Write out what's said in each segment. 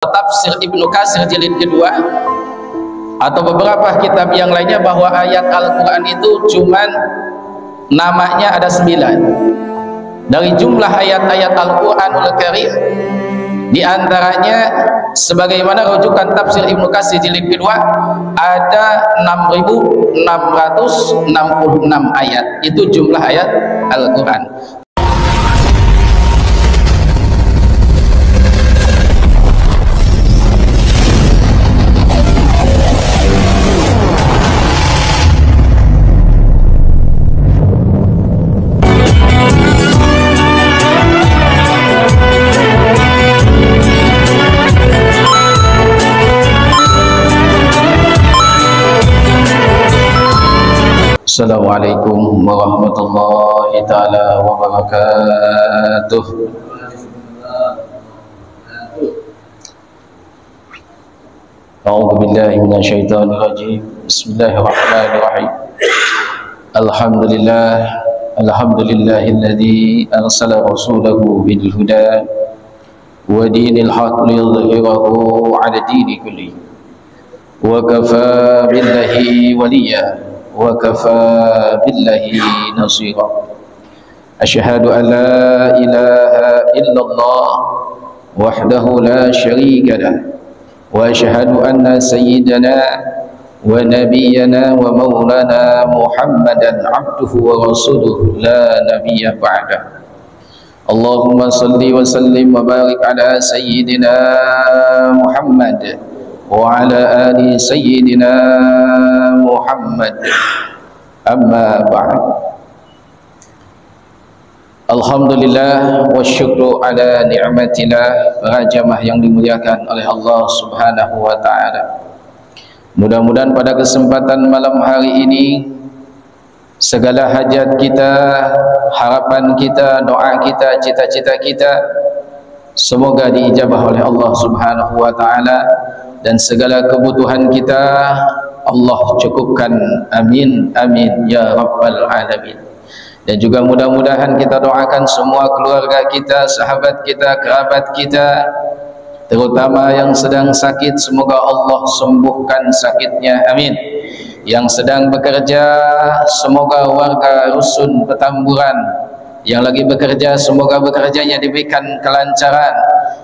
tafsir Ibnu Katsir jilid kedua atau beberapa kitab yang lainnya bahwa ayat Al-Quran itu cuman namanya ada 9 dari jumlah ayat-ayat Al-Quranul Karim. Di antaranya sebagaimana rujukan tafsir Ibnu Katsir jilid kedua ada 6.666 ayat. Itu jumlah ayat Al-Quran. Assalamualaikum warahmatullahi ta'ala wabarakatuh. A'udzu billahi minasyaitonir rajim. Bismillahirrahmanirrahim. Alhamdulillahilladzi arsala rasulahu bil huda wa dinil haqq liyudhhirahu 'ala dini kulli wa kafaa billahi waliyya wa kafaa billahi nasira. Asyhadu an la ilaha illallah wahdahu la syarika lah wa asyhadu anna sayyidana wa nabiyyana wa maulana Muhammadan abduhu wa rasuluhu la nabiyya ba'da. Allahumma salli wa sallim wa barik ala sayyidina Muhammad wa ala ali sayyidina Muhammad. Amma ba'd. Alhamdulillah wa syukru ala ni'matillah. Para jamaah yang dimuliakan oleh Allah Subhanahu wa ta'ala, mudah-mudahan pada kesempatan malam hari ini segala hajat kita, harapan kita, doa kita, cita-cita kita semoga diijabah oleh Allah Subhanahu wa ta'ala, dan segala kebutuhan kita Allah cukupkan, amin amin ya rabbal alamin. Dan juga mudah-mudahan kita doakan semua keluarga kita, sahabat kita, kerabat kita, terutama yang sedang sakit, semoga Allah sembuhkan sakitnya, amin. Yang sedang bekerja, semoga warga Rusun Petamburan yang lagi bekerja, semoga bekerjanya diberikan kelancaran,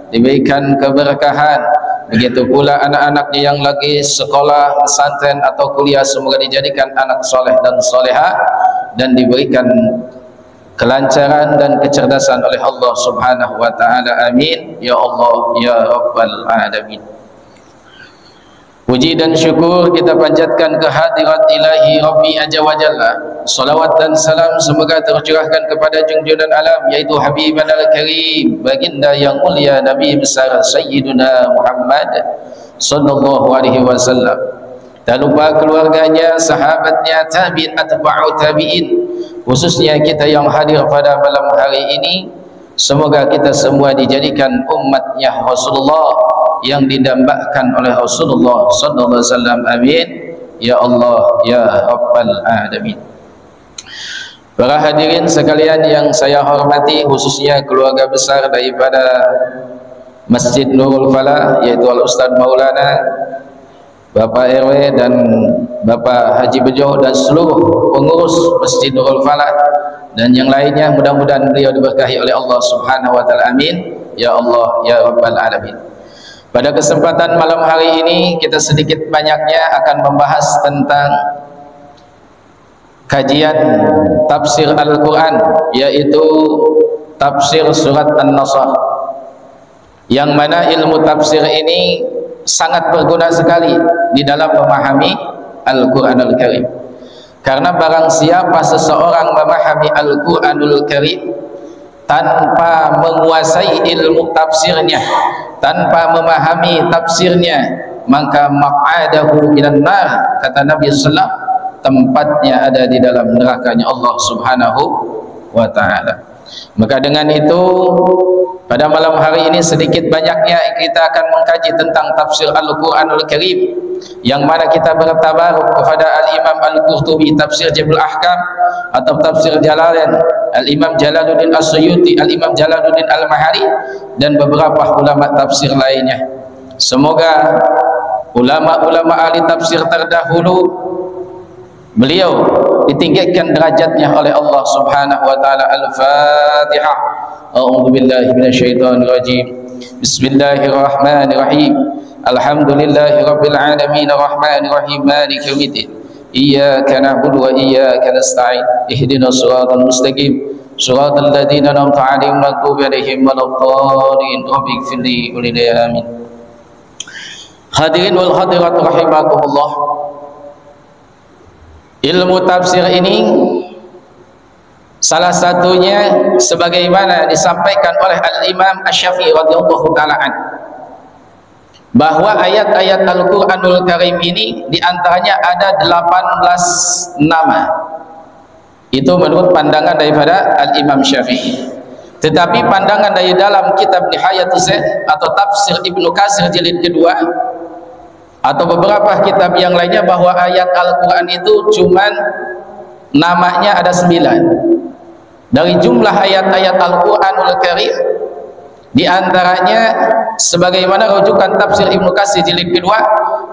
diberikan keberkahan. Begitu pula anak-anaknya yang lagi sekolah, pesantren atau kuliah, semoga dijadikan anak soleh dan soleha dan diberikan kelancaran dan kecerdasan oleh Allah Subhanahu wa ta'ala, amin ya Allah ya rabbal alamin. Puji dan syukur kita panjatkan ke hadirat ilahi Rabbi Azza wa Jalla. Salawat dan salam semoga tercurahkan kepada junjungan alam, yaitu Habibana al-Karim, baginda yang mulia, Nabi besar Sayyiduna Muhammad sallallahu alaihi wasallam. Tak lupa keluarganya, sahabatnya, tabi'in, atba'u tabi'in, khususnya kita yang hadir pada malam hari ini. Semoga kita semua dijadikan umatnya Rasulullah yang didambakan oleh Rasulullah sallallahu alaihi wasallam, amin ya Allah ya rabbal alamin. Para hadirin sekalian yang saya hormati, khususnya keluarga besar daripada Masjid Nurul Falah, yaitu Al-Ustaz Maulana, Bapak RW dan Bapak Haji Bejo, dan seluruh pengurus Masjid Nurul Falah dan yang lainnya, mudah-mudahan beliau diberkahi oleh Allah Subhanahu wa ta'ala, amin ya Allah ya rabbal alamin. Pada kesempatan malam hari ini kita sedikit banyaknya akan membahas tentang kajian tafsir Al-Quran, yaitu tafsir surat An-Nasr, yang mana ilmu tafsir ini sangat berguna sekali di dalam memahami Al-Quranul Karim. Karena barang siapa seseorang memahami Al-Quranul Karim tanpa menguasai ilmu tafsirnya, tanpa memahami tafsirnya, maka maq'adahu minan nar, kata Nabi sallallahu alaihi wasallam, tempatnya ada di dalam nerakanya Allah Subhanahu wa ta'ala. Maka dengan itu pada malam hari ini sedikit banyaknya kita akan mengkaji tentang tafsir Al-Quranul Karim, yang mana kita bertabaruk kepada Al-Imam Al-Qurtubi, tafsir Jabul Ahkam atau tafsir Jalalain, Al-Imam Jalaluddin As-Suyuti, Al-Imam Jalaluddin Al-Mahari, dan beberapa ulama tafsir lainnya. Semoga ulama-ulama ahli tafsir terdahulu beliau ditinggikan derajatnya oleh Allah Subhanahu wa taala. Al-Fatihah. A'udzu billahi minasyaitonir rajim. Bismillahirrahmanirrahim. Alhamdulillahirabbil alamin arrahmanir rahim maliki yaumiddin. Iyyaka na'budu wa iyyaka nasta'in. Ihdinas siratal mustaqim. Shiratal ladzina an'amta 'alaihim ghairil maghdubi 'alaihim waladdallin. Rabbighfirli wa li amin. Hadirin wal hadirat rahimakumullah. Ilmu tafsir ini salah satunya sebagaimana disampaikan oleh Al-Imam Asy-Syafi'i radhiyallahu taala an, bahwa ayat-ayat Al-Qur'anul Karim ini diantaranya ada 18 nama. Itu menurut pandangan daripada Al-Imam Syafi'i. Tetapi pandangan dari dalam kitab Nihayatul Zaid atau tafsir Ibnu Katsir jilid kedua atau beberapa kitab yang lainnya, bahwa ayat Al-Quran itu cuman namanya ada 9. Dari jumlah ayat-ayat Al-Quranul Karim, diantaranya sebagaimana rujukan tafsir Ibnu Katsir jilid kedua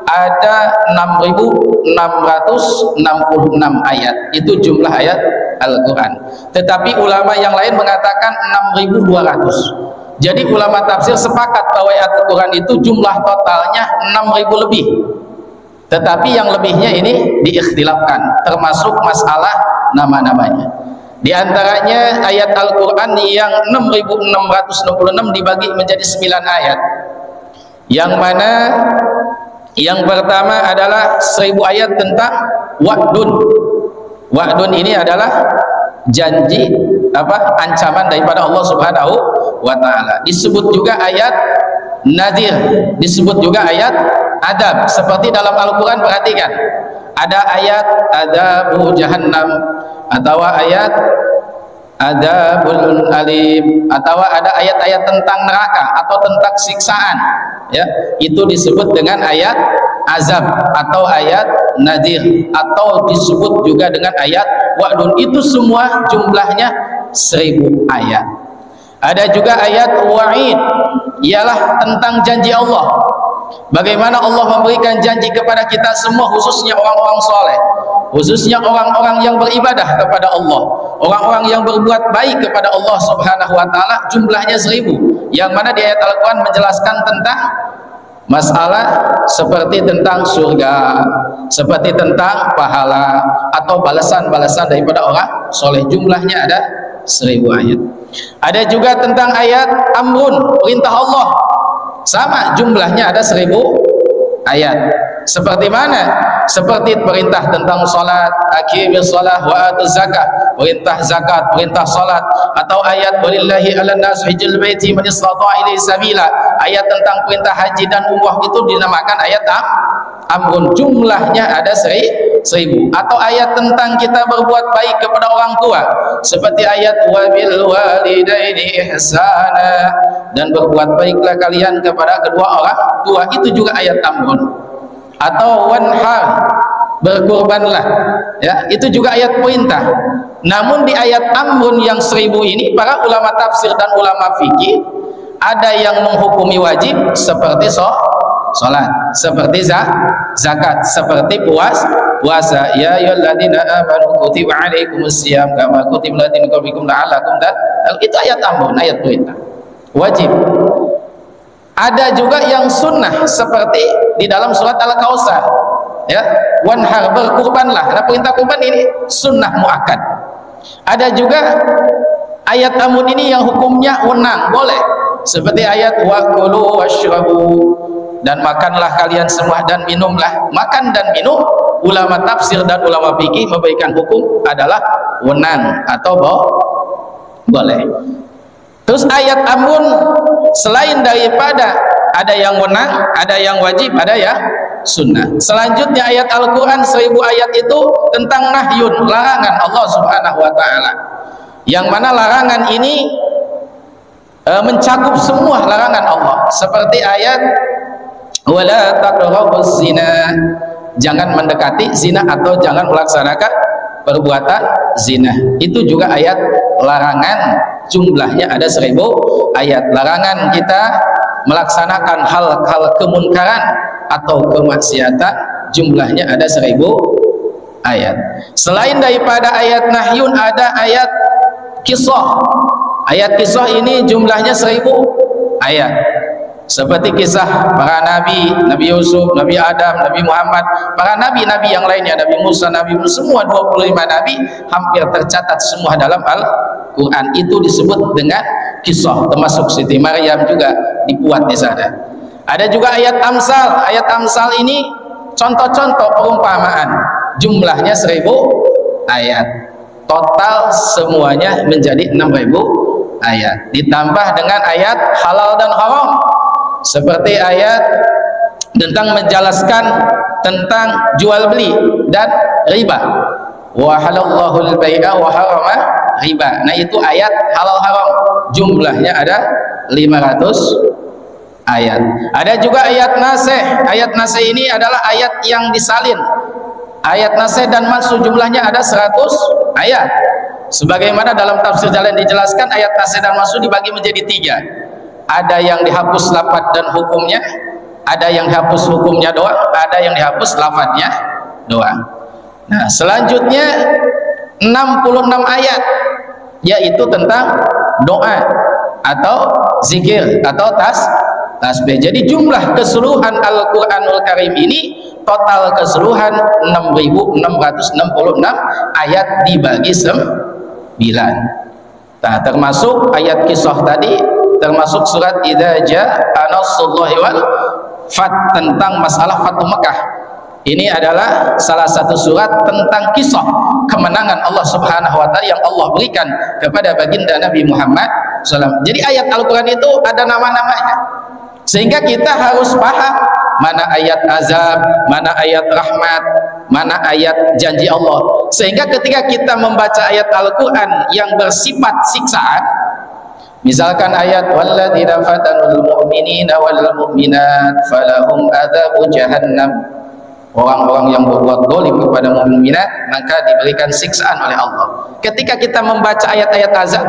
ada 6.666 ayat. Itu jumlah ayat Al-Quran. Tetapi ulama yang lain mengatakan 6.200. Jadi ulama tafsir sepakat bahwa ayat Al-Quran itu jumlah totalnya 6.000 lebih. Tetapi yang lebihnya ini diikhtilafkan, termasuk masalah nama-namanya. Di antaranya ayat Al-Quran yang 6.666 dibagi menjadi 9 ayat. Yang mana yang pertama adalah 1000 ayat tentang wa'dun. Wa'dun ini adalah janji, ancaman daripada Allah Subhanahu wa taala. Disebut juga ayat nadir, disebut juga ayat adab. Seperti dalam Al-Qur'an, perhatikan, ada ayat adabu jahannam, atau ayat adabul alim, atau ada ayat-ayat tentang neraka atau tentang siksaan, ya, itu disebut dengan ayat azab atau ayat nadir, atau disebut juga dengan ayat wa'dun. Itu semua jumlahnya 1000 ayat. Ada juga ayat wa'id, ialah tentang janji Allah. Bagaimana Allah memberikan janji kepada kita semua, khususnya orang-orang soleh, khususnya orang-orang yang beribadah kepada Allah, orang-orang yang berbuat baik kepada Allah Subhanahu wa taala, jumlahnya 1000. Yang mana di ayat Al-Quran menjelaskan tentang masalah seperti tentang surga, seperti tentang pahala atau balasan-balasan daripada orang soleh. Jumlahnya ada 1000 ayat. Ada juga tentang ayat amrun, perintah Allah, sama jumlahnya ada 1000 ayat. Seperti mana? Seperti perintah tentang salat, aqimis shalah wa atuz zakah, perintah zakat, perintah salat, atau ayat walillahi 'alan nas hajjul baiti man istata'a ilaihi sabila, ayat tentang perintah haji dan umrah, itu dinamakan ayat amrun. Jumlahnya ada 1000. Atau ayat tentang kita berbuat baik kepada orang tua, seperti ayat wabil walidaini ihsana, dan berbuat baiklah kalian kepada kedua orang tua, itu juga ayat amrun. Atau wanhar, berkurbanlah, ya, itu juga ayat perintah. Namun di ayat amrun yang 1000 ini, para ulama tafsir dan ulama fikih ada yang menghukumi wajib seperti salat, seperti zakat, seperti puasa. Ya ayyuhalladzina amanu kutiba alaikumusiyam kama kutiba alal ladzina min qablikum la'allakum tattaqun. Itu ayat amrun, ayat perintah, wajib. Ada juga yang sunnah, seperti di dalam surat Al-Kautsar, ya, wanhar, berkurbanlah. Nah, perintah kurban ini sunnah muakkad. Ada juga ayat amrun ini yang hukumnya wenang, boleh, seperti ayat wakulu washrabu, dan makanlah kalian semua dan minumlah. Makan dan minum, ulama tafsir dan ulama fikih memberikan hukum adalah wenang atau boleh. Terus ayat amrun selain daripada ada yang wenang, ada yang wajib, ada yang sunnah. Selanjutnya ayat Al-Quran 1000 ayat itu tentang nahyun, larangan Allah Subhanahu wa ta'ala, yang mana larangan ini mencakup semua larangan Allah. Seperti ayat wala taqrabuz zina, jangan mendekati zina atau jangan melaksanakan perbuatan zina. Itu juga ayat larangan, jumlahnya ada 1000 ayat. Larangan kita melaksanakan hal-hal kemunkaran atau kemaksiatan, jumlahnya ada 1000 ayat. Selain daripada ayat nahyun, ada ayat kisah. Ayat kisah ini jumlahnya 1000 ayat, seperti kisah para nabi, Nabi Yusuf, Nabi Adam, Nabi Muhammad, para nabi-nabi yang lainnya, Nabi Musa, Nabi Musa, semua 25 nabi hampir tercatat semua dalam Al-Quran. Itu disebut dengan kisah, termasuk Siti Maryam juga dibuat di sana. Ada juga ayat Amsal. Ayat Amsal ini contoh-contoh perumpamaan, jumlahnya 1000 ayat. Total semuanya menjadi 6000 ayat, ditambah dengan ayat halal dan haram, seperti ayat tentang menjelaskan tentang jual beli dan riba. Wa halallahu al-bai'a wa harama riba. Nah, itu ayat halal haram, jumlahnya ada 500 ayat. Ada juga ayat nasih. Ayat nasih ini adalah ayat yang disalin. Ayat nasih dan mansuh jumlahnya ada 100 ayat. Sebagaimana dalam tafsir Jalan dijelaskan, ayat nasih dan mansuh dibagi menjadi 3. Ada yang dihapus lafaz dan hukumnya, ada yang dihapus hukumnya doang, ada yang dihapus lafaznya doang. Nah, selanjutnya 66 ayat, yaitu tentang doa atau zikir atau tasbih. Jadi jumlah keseluruhan Al-Quranul Karim ini total keseluruhan 6666 ayat dibagi 9. Nah, termasuk ayat kisah tadi, termasuk surat Idza Jaa Nasrullahi wal Fath, tentang masalah Fatu Mekah. Ini adalah salah satu surat tentang kisah kemenangan Allah Subhanahu wa taala yang Allah berikan kepada baginda Nabi Muhammad SAW. Jadi ayat Al-Quran itu ada nama-namanya, sehingga kita harus paham mana ayat azab, mana ayat rahmat, mana ayat janji Allah. Sehingga ketika kita membaca ayat Al-Quran yang bersifat siksaan, misalkan ayat walladzina fatanul mu'minina wal mu'minat falahum adzabu jahannam, orang-orang yang berbuat zalim kepada mukminat maka diberikan siksaan oleh Allah. Ketika kita membaca ayat-ayat azab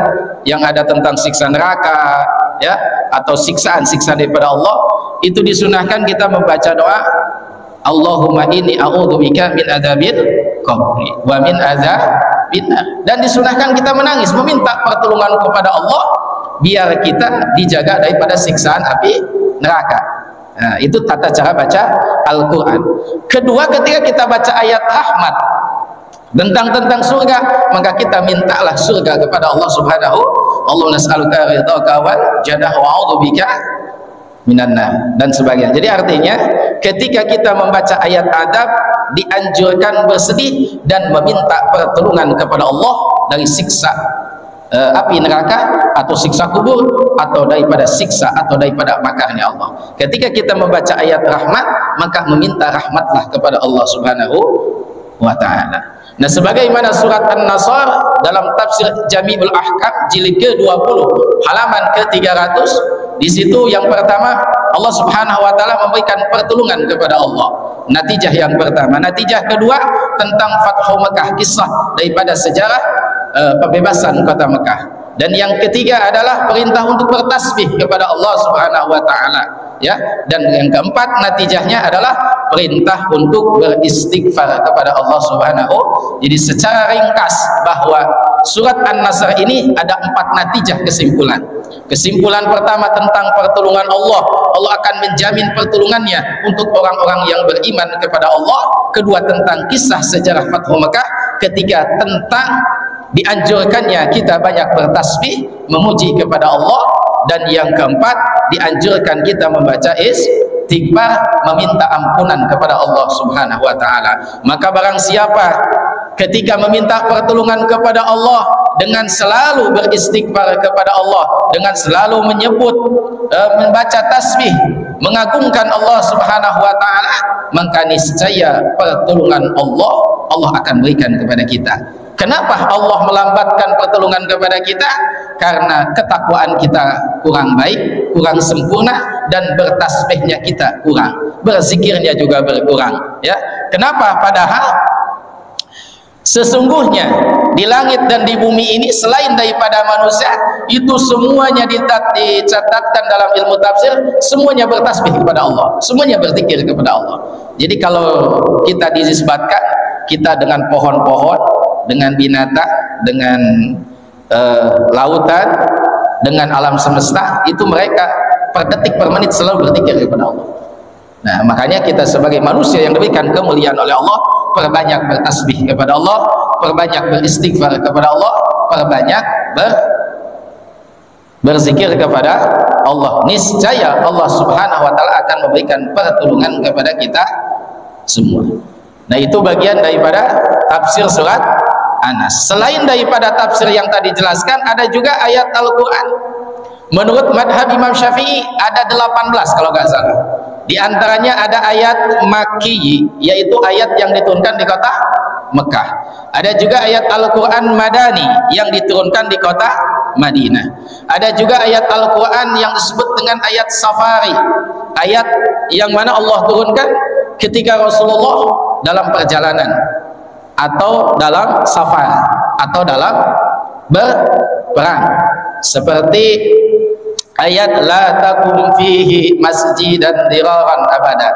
yang ada tentang siksa neraka, ya, atau siksaan-siksaan daripada Allah, itu disunahkan kita membaca doa Allahumma inni a'udzubika min adzabil qabri wa min adzabin nar. Dan disunahkan kita menangis meminta pertolongan kepada Allah biar kita dijaga daripada siksaan api neraka. Nah, itu tata cara baca Al-Quran. Kedua, ketika kita baca ayat rahmat tentang surga, maka kita mintalah surga kepada Allah Subhanahu. Allah nas'aluka ridhaka wal jannah wa a'udzubika minan nar dan sebagainya. Jadi artinya ketika kita membaca ayat adab, dianjurkan bersedih dan meminta pertolongan kepada Allah dari siksa api neraka atau siksa kubur atau daripada siksa atau daripada makarnya Allah. Ketika kita membaca ayat rahmat, maka meminta rahmatlah kepada Allah Subhanahu wa ta'ala. Nah, sebagaimana surat An-Nasr dalam tafsir Jami'ul Ahkam jilid ke-20 halaman ke-300, di situ yang pertama Allah Subhanahu wa ta'ala memberikan pertolongan kepada Allah. Natijah yang pertama. Natijah kedua tentang Fathu Mekah, kisah daripada sejarah pembebasan kota Mekah. Dan yang ketiga adalah perintah untuk bertasbih kepada Allah Subhanahu wa ta'ala, ya. Dan yang keempat natijahnya adalah perintah untuk beristighfar kepada Allah Subhanahu. Jadi secara ringkas bahwa surat An-Nasr ini ada 4 natijah kesimpulan. Kesimpulan pertama tentang pertolongan Allah. Allah akan menjamin pertolongannya untuk orang-orang yang beriman kepada Allah. Kedua, tentang kisah sejarah Fathu Mekah. Ketiga, tentang dianjurkannya kita banyak bertasbih memuji kepada Allah. Dan yang keempat, dianjurkan kita membaca istighfar, meminta ampunan kepada Allah Subhanahu wa ta'ala. Maka barang siapa ketika meminta pertolongan kepada Allah dengan selalu beristighfar kepada Allah, dengan selalu menyebut membaca tasbih, mengagungkan Allah Subhanahu wa ta'ala, maka niscaya pertolongan Allah akan berikan kepada kita. Kenapa Allah melambatkan pertolongan kepada kita? Karena ketakwaan kita kurang baik, kurang sempurna, dan bertasbihnya kita kurang, berzikirnya juga berkurang, ya. Kenapa? Padahal sesungguhnya di langit dan di bumi ini selain daripada manusia, itu semuanya dicatatkan dalam ilmu tafsir, semuanya bertasbih kepada Allah, semuanya berzikir kepada Allah. Jadi kalau kita dinisbatkan, kita dengan pohon-pohon, dengan binatang, dengan lautan, dengan alam semesta, itu mereka per detik per menit selalu berzikir kepada Allah. Nah, makanya kita sebagai manusia yang diberikan kemuliaan oleh Allah, perbanyak bertasbih kepada Allah, perbanyak beristighfar kepada Allah, perbanyak berzikir kepada Allah. Niscaya Allah Subhanahu wa taala akan memberikan pertolongan kepada kita semua. Nah, itu bagian daripada tafsir surat Anas. Selain daripada tafsir yang tadi jelaskan, ada juga ayat Al-Qur'an. Menurut madhab Imam Syafi'i ada 18 kalau nggak salah. Di antaranya ada ayat Makki, yaitu ayat yang diturunkan di kota Mekah. Ada juga ayat Al-Quran Madani yang diturunkan di kota Madinah. Ada juga ayat Al-Quran yang disebut dengan ayat Safari, ayat yang mana Allah turunkan ketika Rasulullah dalam perjalanan atau dalam safar atau dalam berperang, seperti ayat la takum fihi masjidan diraran abada.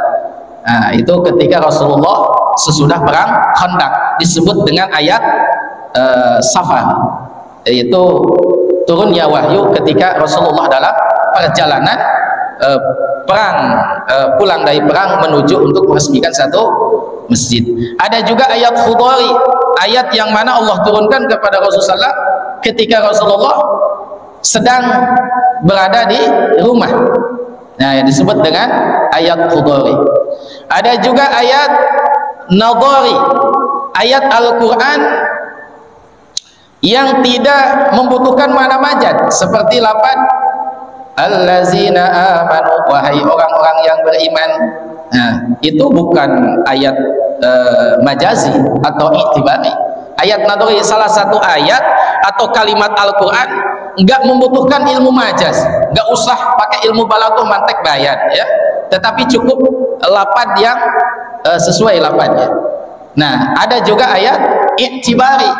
Nah, itu ketika Rasulullah sesudah perang Khandaq, disebut dengan ayat Safar, yaitu turunnya wahyu ketika Rasulullah dalam perjalanan perang, pulang dari perang menuju untuk meresmikan satu masjid. Ada juga ayat Khudari, ayat yang mana Allah turunkan kepada Rasulullah ketika Rasulullah sedang berada di rumah. Nah, yang disebut dengan ayat Khudari. Ada juga ayat Nadhari, ayat Al-Quran yang tidak membutuhkan makna majaz, seperti lafaz allazina amanu, wahai orang-orang yang beriman. Nah, itu bukan ayat majazi atau iktibari. Ayat Nadhari salah satu ayat atau kalimat Al-Quran nggak membutuhkan ilmu majaz, nggak usah pakai ilmu balaghah mantek bayan, ya, tetapi cukup lafaz yang sesuai lafaznya. Nah, ada juga ayat iktibari.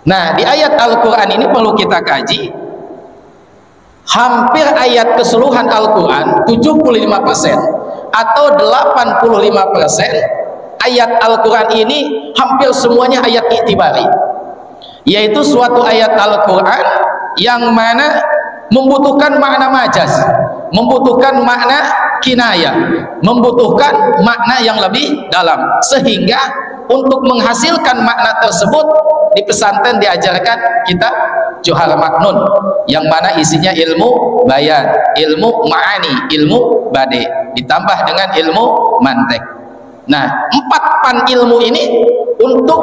Nah, di ayat Al-Quran ini perlu kita kaji, hampir ayat keseluruhan Al-Quran 75% atau 85% ayat Al-Quran ini hampir semuanya ayat iktibari, yaitu suatu ayat Al-Quran yang mana membutuhkan makna majaz, membutuhkan makna kinayah, membutuhkan makna yang lebih dalam, sehingga untuk menghasilkan makna tersebut di pesantren diajarkan kitab Johar Maknun yang mana isinya ilmu bayan, ilmu ma'ani, ilmu bade, ditambah dengan ilmu mantek. Nah, 4 pan ilmu ini untuk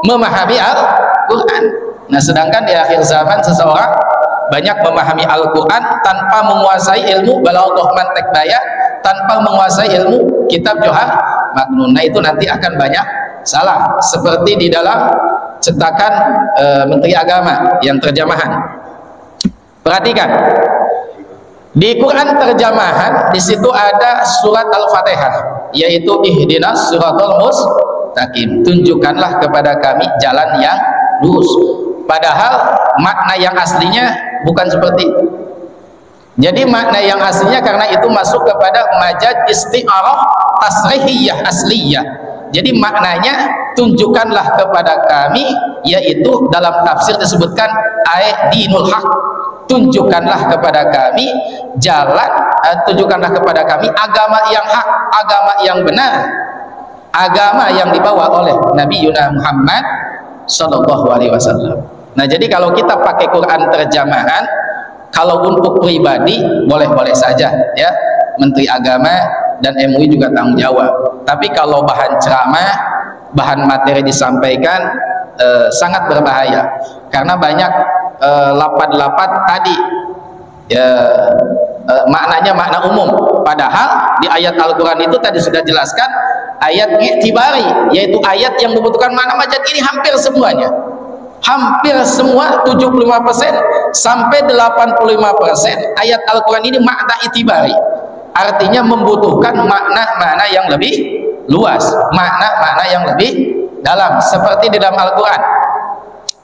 memahami Al-Quran. Nah, sedangkan di akhir zaman seseorang banyak memahami Al-Quran tanpa menguasai ilmu balaghah mantek bayan, tanpa menguasai ilmu kitab Johar Maknun. Nah, itu nanti akan banyak salah, seperti di dalam cetakan Menteri Agama yang terjemahan. Perhatikan, di Quran terjemahan di situ ada surat Al-Fatihah, yaitu ihdinas siratal mustaqim, tunjukkanlah kepada kami jalan yang lurus. Padahal makna yang aslinya bukan seperti itu. Jadi makna yang aslinya karena itu masuk kepada majaz isti'arah tasrihiyah asliyah. Jadi maknanya tunjukkanlah kepada kami, yaitu dalam tafsir disebutkan dinul haq, tunjukkanlah kepada kami jalan, tunjukkanlah kepada kami agama yang hak, agama yang benar, agama yang dibawa oleh Nabi Yuna Muhammad sallallahu alaihi wasallam. Nah, jadi kalau kita pakai Quran terjemahan, kalau untuk pribadi boleh-boleh saja, ya, Menteri Agama dan MUI juga tanggung jawab. Tapi kalau bahan ceramah, bahan materi disampaikan sangat berbahaya, karena banyak lafaz-lafaz tadi ya, maknanya makna umum, padahal di ayat Al-Quran itu tadi sudah jelaskan ayat iktibari, yaitu ayat yang membutuhkan makna majaz. Ini hampir semuanya, hampir semua 75% sampai 85% ayat Al-Quran ini makna iktibari, artinya membutuhkan makna-makna yang lebih luas, makna-makna yang lebih dalam, seperti di dalam Al-Quran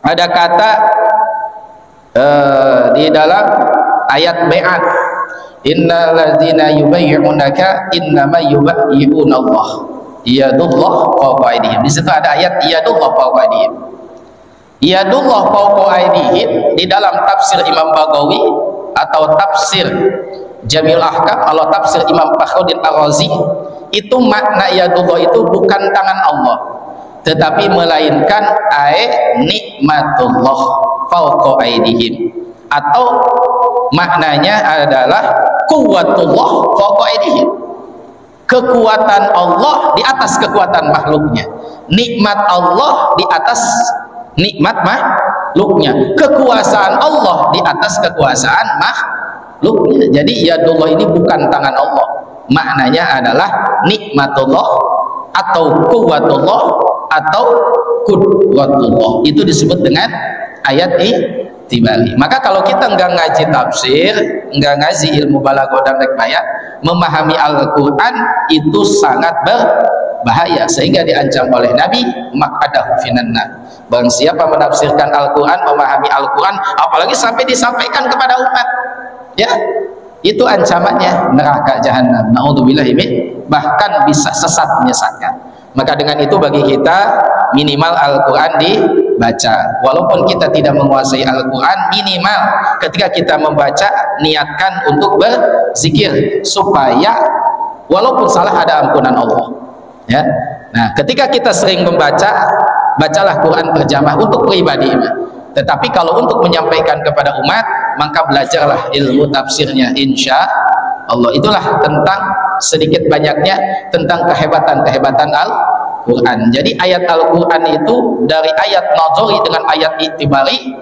ada kata di dalam ayat bai'at, innal ladzina yubayyi'unaka innama yubayyi'una Allah yadullah fawqa aydihim. Di situ ada ayat yadullah fawqa aydihim. Yadullah fawqa aydihim di dalam tafsir Imam Baghawi atau tafsir Jamil Ahkam, kalau tafsir Imam Fakhruddin Ar-Razi, itu makna yadullah itu bukan tangan Allah, tetapi melainkan nikmatullah fawqa aydihim, atau maknanya adalah quwwatullah fawqa aydihim, kekuatan Allah di atas kekuatan makhluknya, nikmat Allah di atas nikmat makhluknya, kekuasaan Allah di atas kekuasaan makhluknya. Jadi yadullah ini bukan tangan Allah, maknanya adalah nikmatullah atau quwwatullah atau qudratullah. Itu disebut dengan ayat itibari. Maka kalau kita enggak ngaji tafsir, enggak ngaji ilmu balaghah dan hikmah, memahami Al-Qur'an itu sangat berbahaya, sehingga diancam oleh Nabi maqadahu finannar. Barang siapa menafsirkan Al-Qur'an, memahami Al-Qur'an, apalagi sampai disampaikan kepada umat, ya, itu ancamannya neraka jahanam. Naudzubillahi min, bahkan bisa sesat menyesatkan. Maka dengan itu bagi kita minimal Al-Qur'an dibaca. Walaupun kita tidak menguasai Al-Qur'an, minimal ketika kita membaca niatkan untuk berzikir supaya walaupun salah ada ampunan Allah, ya. Nah, ketika kita sering membaca, bacalah Quran berjamaah untuk pribadi. Tetapi kalau untuk menyampaikan kepada umat, maka belajarlah ilmu tafsirnya, insya Allah. Itulah tentang sedikit banyaknya tentang kehebatan Al-Quran. Jadi ayat Al-Quran itu dari ayat nazari dengan ayat itibari,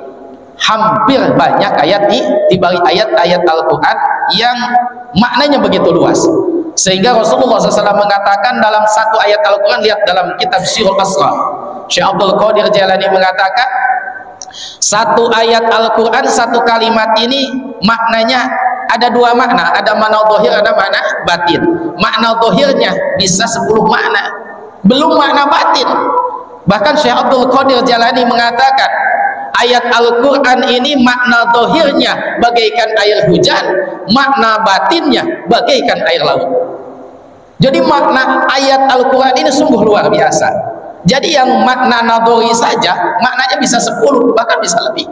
hampir banyak ayat itibari, ayat-ayat Al-Quran yang maknanya begitu luas, sehingga Rasulullah SAW mengatakan dalam satu ayat Al-Quran, lihat dalam kitab Sirul Asrar, Syekh Abdul Qadir Jailani mengatakan, satu ayat Al-Quran, satu kalimat ini maknanya ada dua makna, ada makna zahir, ada makna batin. Makna zahirnya bisa 10 makna, belum makna batin. Bahkan Syekh Abdul Qadir Jailani mengatakan, ayat Al-Quran ini makna zahirnya bagaikan air hujan, makna batinnya bagaikan air laut. Jadi makna ayat Al-Quran ini sungguh luar biasa. Jadi yang makna nadori saja maknanya bisa 10, bahkan bisa lebih.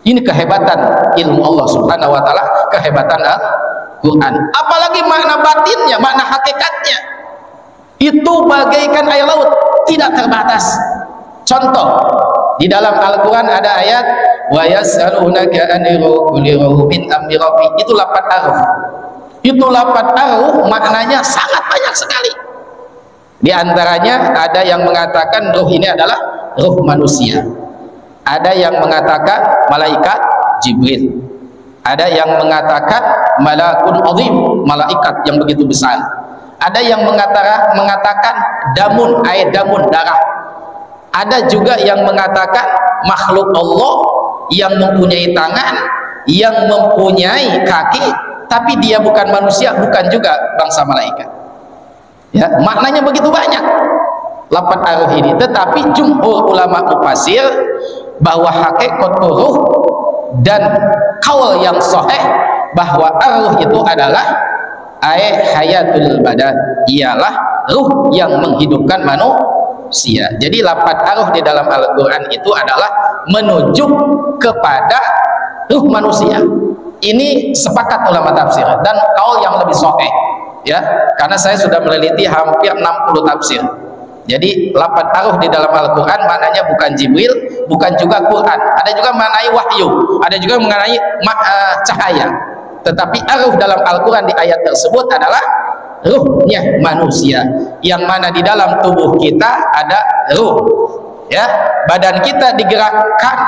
Ini kehebatan ilmu Allah Subhanahu wa taala, kehebatan Al-Quran. Apalagi makna batinnya, makna hakikatnya itu bagaikan air laut, tidak terbatas. Contoh, di dalam Al-Quran ada ayat wa yas'alunaka anir ruh min amri rabbi. Itu lafaz aruf. Itu lafaz aruf maknanya sangat banyak sekali. Di antaranya ada yang mengatakan ruh ini adalah ruh manusia, ada yang mengatakan malaikat Jibril, ada yang mengatakan malakun azim, malaikat yang begitu besar, ada yang mengatakan damun, air damun, darah, ada juga yang mengatakan makhluk Allah yang mempunyai tangan, yang mempunyai kaki, tapi dia bukan manusia, bukan juga bangsa malaikat. Ya, maknanya begitu banyak lafaz arwah ini. Tetapi jumhur ulama mufassir bahwa hakikat ruh dan qaul yang sahih bahwa arwah itu adalah hayatul badan, ialah ruh yang menghidupkan manusia. Jadi lafaz arwah di dalam Al-Quran itu adalah menuju kepada ruh manusia. Ini sepakat ulama tafsir dan qaul yang lebih sahih, ya, karena saya sudah meneliti hampir 60 tafsir. Jadi lafaz arwah di dalam Al-Quran maknanya bukan Jibril, bukan juga Quran, ada juga mengenai wahyu, ada juga mengenai cahaya. Tetapi arwah dalam Al-Quran di ayat tersebut adalah ruhnya manusia, yang mana di dalam tubuh kita ada ruh, ya, badan kita digerakkan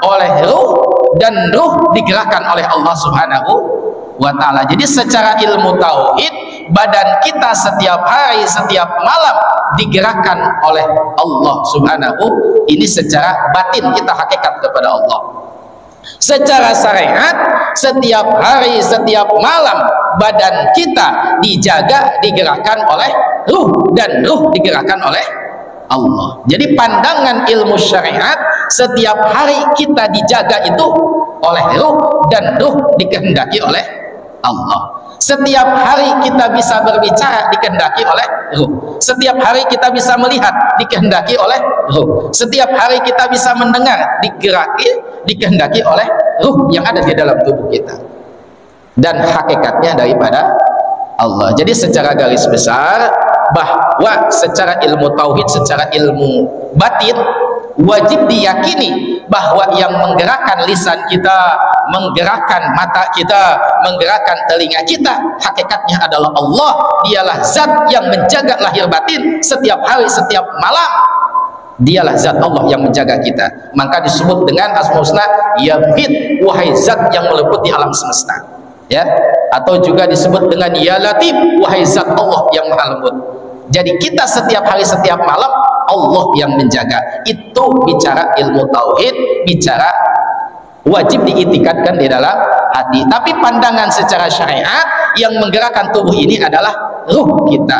oleh ruh dan ruh digerakkan oleh Allah Subhanahu wa ta'ala. Jadi secara ilmu tauhid, badan kita setiap hari, setiap malam digerakkan oleh Allah Subhanahu, ini secara batin kita hakikat kepada Allah. Secara syariat, setiap hari, setiap malam badan kita dijaga, digerakkan oleh ruh, dan ruh digerakkan oleh Allah. Jadi pandangan ilmu syariat setiap hari kita dijaga itu oleh ruh, dan ruh dikehendaki oleh Allah. Setiap hari kita bisa berbicara dikehendaki oleh ruh. Setiap hari kita bisa melihat dikehendaki oleh ruh. Setiap hari kita bisa mendengar dikehendaki oleh ruh yang ada di dalam tubuh kita. Dan hakikatnya daripada Allah. Jadi secara garis besar bahwa secara ilmu tauhid, secara ilmu batin wajib diyakini bahwa yang menggerakkan lisan kita, menggerakkan mata kita, menggerakkan telinga kita, hakikatnya adalah Allah. Dialah zat yang menjaga lahir batin setiap hari, setiap malam. Dialah zat Allah yang menjaga kita. Maka disebut dengan Asmaul Husna, ya Muhit, wahai zat yang meliputi alam semesta, ya. Atau juga disebut dengan ya Latif, wahai zat Allah yang maha lembut. Jadi kita setiap hari, setiap malam Allah yang menjaga. Itu bicara ilmu tauhid, bicara wajib diitikadkan di dalam hati. Tapi pandangan secara syariat, yang menggerakkan tubuh ini adalah ruh kita.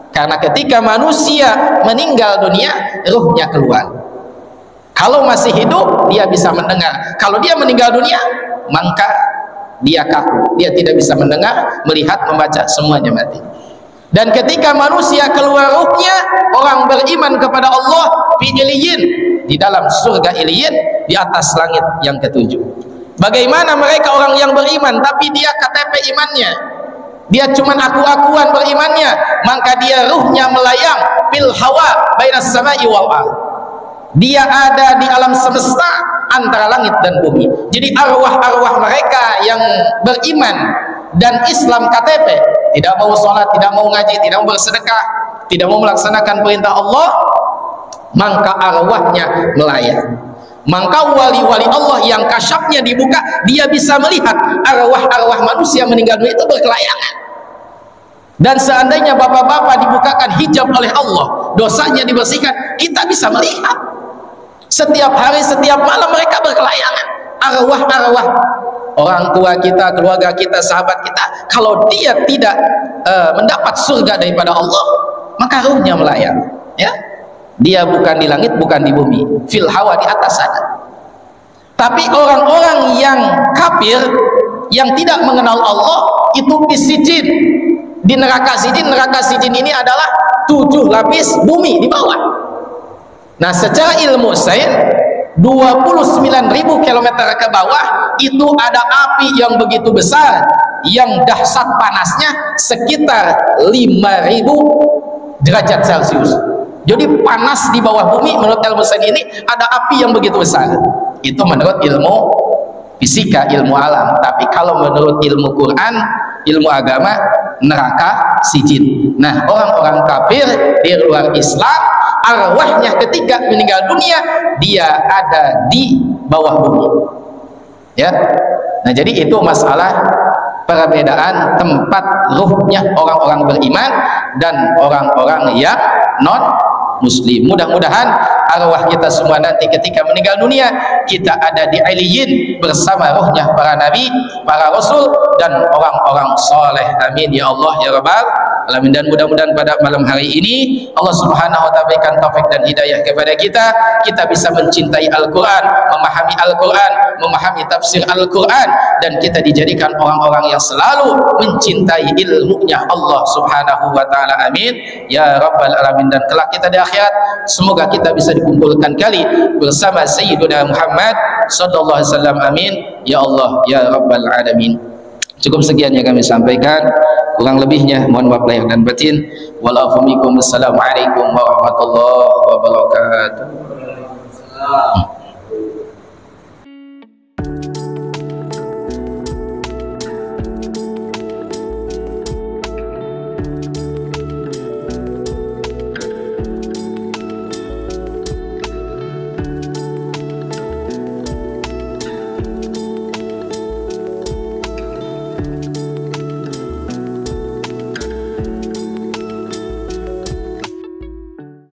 Karena ketika manusia meninggal dunia, ruhnya keluar. Kalau masih hidup, dia bisa mendengar. Kalau dia meninggal dunia, maka dia kaku. Dia tidak bisa mendengar, melihat, membaca, semuanya mati. Dan ketika manusia keluar ruhnya, orang beriman kepada Allah fi iliyin, di dalam surga iliyin, di atas langit yang ketujuh. Bagaimana mereka orang yang beriman tapi dia KTP imannya, dia cuman aku-akuan berimannya, maka dia ruhnya melayang fil hawa bainas samai wal ardh. Dia ada di alam semesta antara langit dan bumi. Jadi arwah-arwah mereka yang beriman dan Islam KTP, tidak mau sholat, tidak mau ngaji, tidak mau bersedekah, tidak mau melaksanakan perintah Allah, maka arwahnya melayang. Maka wali-wali Allah yang kasyafnya dibuka, dia bisa melihat arwah-arwah manusia meninggal dunia itu berkelayangan. Dan seandainya bapak-bapak dibukakan hijab oleh Allah, dosanya dibersihkan, kita bisa melihat setiap hari, setiap malam mereka berkelayangan. Arwah-arwah orang tua kita, keluarga kita, sahabat kita, kalau dia tidak mendapat surga daripada Allah, maka ruhnya melayang, ya. Dia bukan di langit, bukan di bumi, fil hawa, di atas sana. Tapi orang-orang yang kafir, yang tidak mengenal Allah, itu pisijin di neraka sijin. Neraka sijin ini adalah 7 lapis bumi di bawah. Nah, secara ilmu sains 29.000 km ke bawah itu ada api yang begitu besar, yang dahsyat panasnya sekitar 5.000 derajat Celcius. Jadi panas di bawah bumi menurut ilmu sains ini ada api yang begitu besar. Itu menurut ilmu fisika, ilmu alam. Tapi kalau menurut ilmu Quran, ilmu agama, neraka sijin. Nah, orang-orang kafir di luar Islam, arwahnya ketika meninggal dunia, dia ada di bawah bumi, ya. Nah, jadi itu masalah perbedaan tempat ruhnya orang-orang beriman dan orang-orang yang non muslim. Mudah-mudahan arwah kita semua nanti ketika meninggal dunia, kita ada di Iliyin bersama ruhnya para nabi, para rasul, dan orang-orang soleh. Amin ya Allah ya Rabbal alamin. Dan mudah-mudahan pada malam hari ini Allah Subhanahu wa ta'ala berikan taufik dan hidayah kepada kita, kita bisa mencintai Al-Quran, memahami Al-Quran, memahami tafsir Al-Quran, dan kita dijadikan orang-orang yang selalu mencintai ilmunya Allah Subhanahu wa ta'ala. Amin ya Rabbal alamin. Dan kelak kita di akhirat, semoga kita bisa dikumpulkan kali bersama Sayyiduna Muhammad sallallahu alaihi wasallam. Amin ya Allah ya Rabbal alamin. Cukup sekian yang kami sampaikan, kurang lebihnya mohon maaf lahir dan batin. Wassalamualaikum warahmatullahi wabarakatuh.